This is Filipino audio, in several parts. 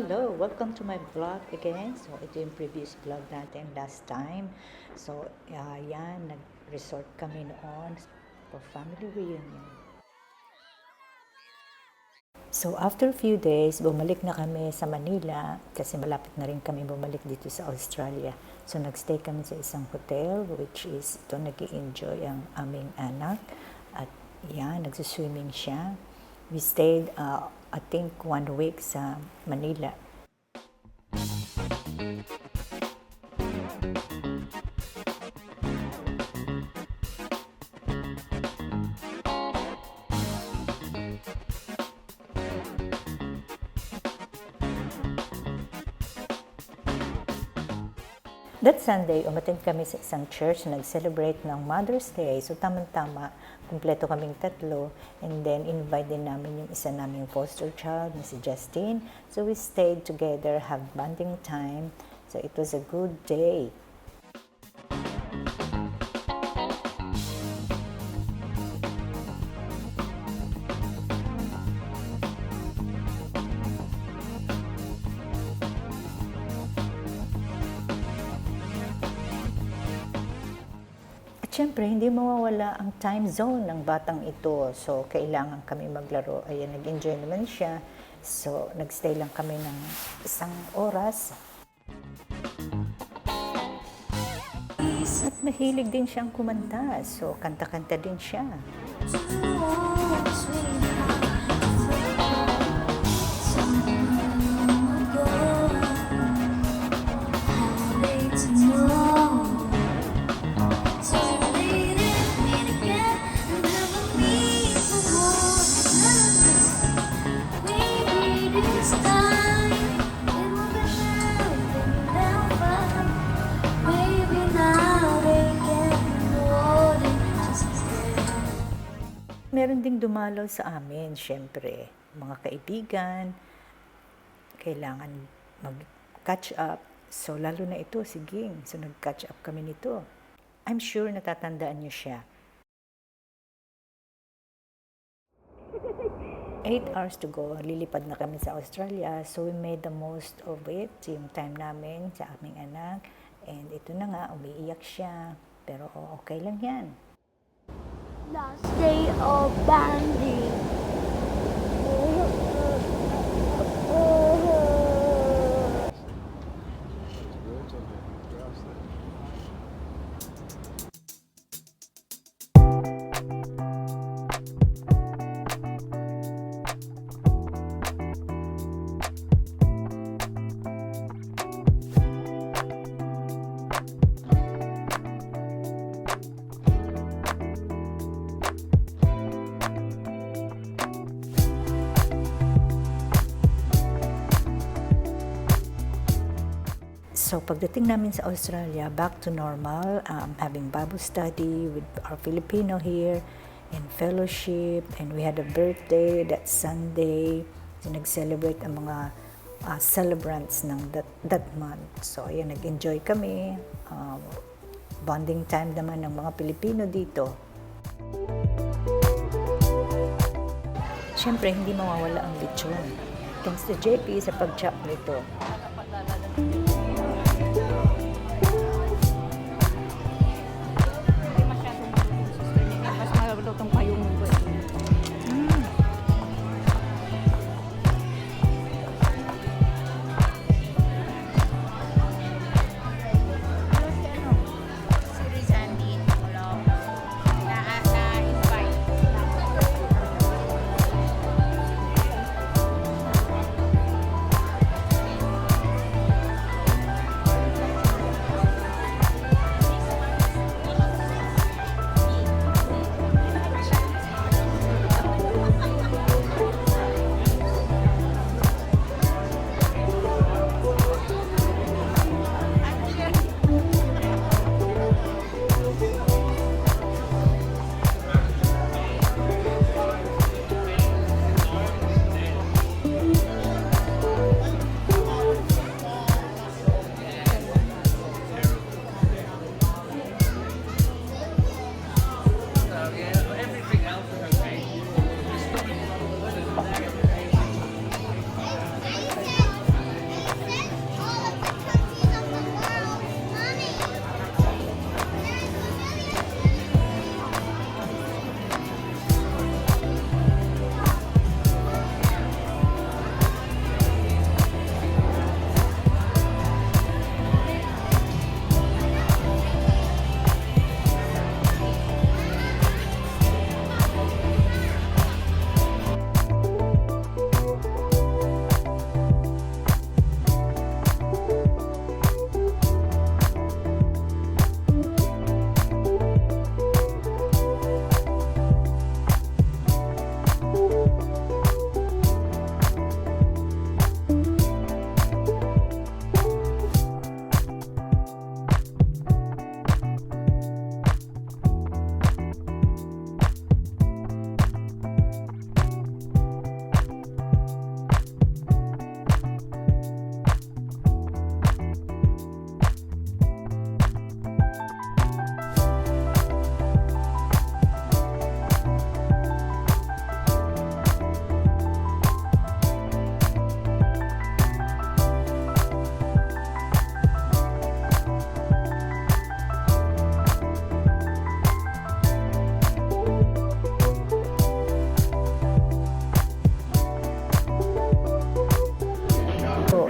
Hello! Welcome to my vlog again. So, ito yung previous vlog natin last time. So, yan, nag-resort kami noon for family reunion. So, after a few days, bumalik na kami sa Manila kasi malapit na rin kami bumalik dito sa Australia. So, nagstay kami sa isang hotel which is ito nag-i-enjoy ang aming anak. At yan, nagsiswimming siya. We stayed, I think, 1 week sa Manila. That Sunday, umattend kami sa isang church na nag-celebrate ng Mother's Day. So, tamang-tama, kumpleto kaming tatlo. And then, invite din namin yung isa naming foster child, na si Justine. So, we stayed together, have bonding time. So, it was a good day. Siyempre, hindi mawawala ang time zone ng batang ito. So, kailangan kami maglaro. Ayan, nag-enjoy naman siya. So, nagstay lang kami ng 1 oras. At mahilig din siyang kumanta. So, kanta-kanta din siya. Meron ding dumalaw sa amin, syempre, mga kaibigan, kailangan mag-catch up. So, lalo na ito, si Ging. So, nag-catch up kami nito. I'm sure natatandaan niyo siya. 8 hours to go, lilipad na kami sa Australia. So, we made the most of it, yung time namin sa aming anak. And ito na nga, umiiyak siya. Pero okay lang yan. Last day of banding. So, pagdating namin sa Australia, back to normal, having Bible study with our Filipino here, and fellowship, and we had a birthday that Sunday. So, nag-celebrate ang mga celebrants ng that month. So, ayan, nag-enjoy kami. Bonding time naman ng mga Pilipino dito. Siyempre, hindi mawawala ang lechon. Thanks to JP sa pag-chop nito.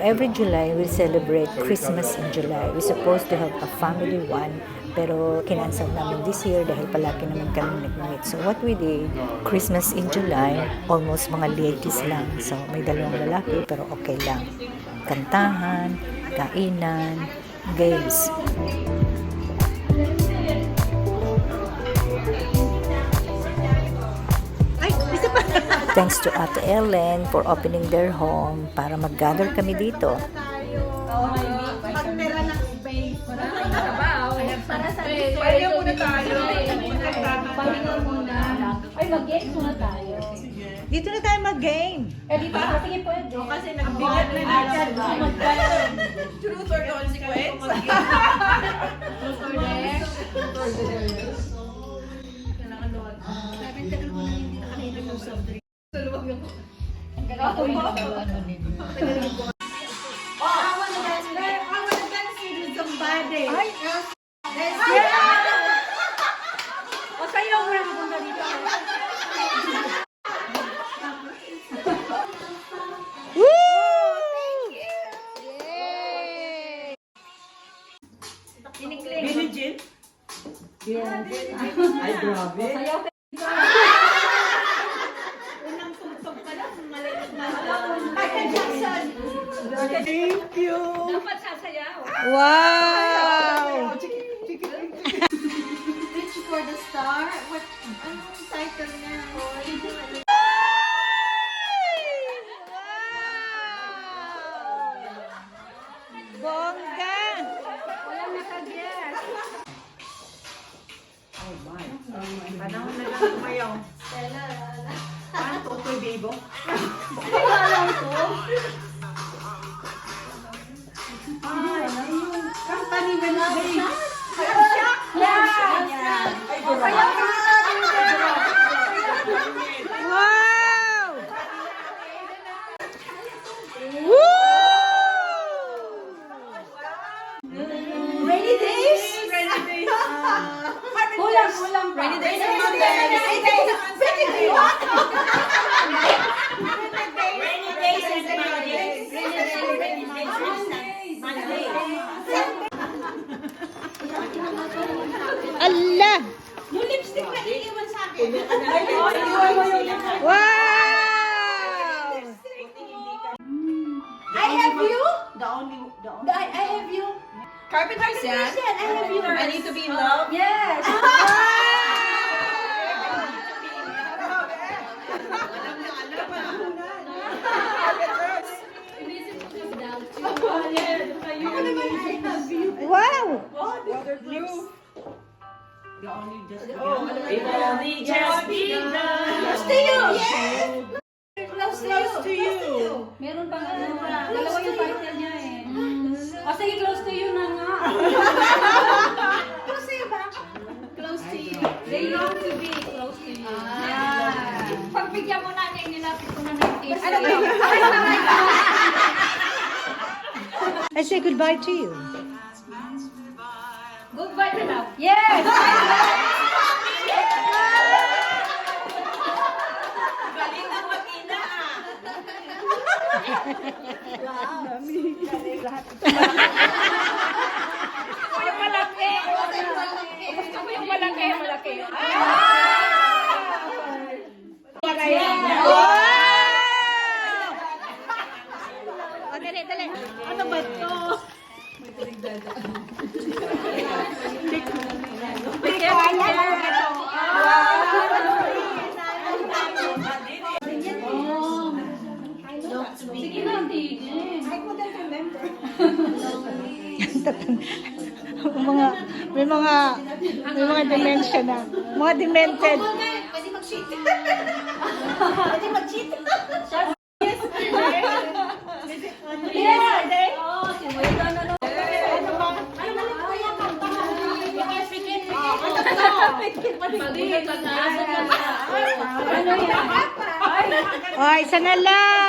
every July, we celebrate Christmas in July. We're supposed to have a family one, pero kinansel namin this year dahil palagi naman kami nag-meet. So what we did, Christmas in July, almost mga ladies lang. So may dalawang lalaki, pero okay lang. Kantahan, kainan, games. Thanks to Ate Ellen for opening their home para mag-gather kami dito. Pagtira ng space. Para sa pahinga muna tayo. Pahinga muna. Ay, mag-games muna tayo. Dito na tayo mag-game. Eh, di ba? Sige po. Kasi nagbigat na natin. Truth or consequence? Truth or dare? Truth or dare? Kailangan doon. Sabi, tagal mo na hindi nakalilig ng soft drink. Sa luwag yung... Gagawa mo ano nito. I wanna dance with somebody. Ay! O, sayaw mo na mapunta dito. Billie Jean? Ay, grabe. Unang tugtog pa lang, maliit na. Michael Jackson! Thank you! Dapat sasayaw. Wow! Reach for the star. What? Anong title na? Bongga! Walang nakaguess. Oh my. Panahon na lang tumayaw. Stella. Ano to? Toy Bibo? Alam ko. Ay, ayun. Kanta ni Wednesday. Yeah. Ay, O, sayaw ka na natin. wow! Woo! Rainy days? Rainy days. Kulang. Rainy days. Rainy days. Rainy days and Mondays. Allah! Yung lipstick na iiwan sa akin. Wow! I have you. The only. I have you. Carpenters yan. I have you. I need to be in love. Yes. Wow! Blue. The only just begun. Close to you. Yes. Close Close to you. Meron pang ano. Dalawa yung title niya eh. O sige, close to you na nga. Close to you ba? Close to you. They long to be close to you. Pagbigyan mo na niya, inilapit ko na ng kiss. Ano ba? I say goodbye to you. Goodbye to love. Yes! Galing ang mag-ina Ako yung malaki. Ako yung malaki. Wow! Oh, dali. Ano ba ito? Sige na, tigil. I couldn't remember. may mga dementia na. Mga demented. Pwede mag-cheat. Pwede mag-cheat. Yes! Oh, simulan na no. Ano ba? Ano yan? Oh, isa na lang.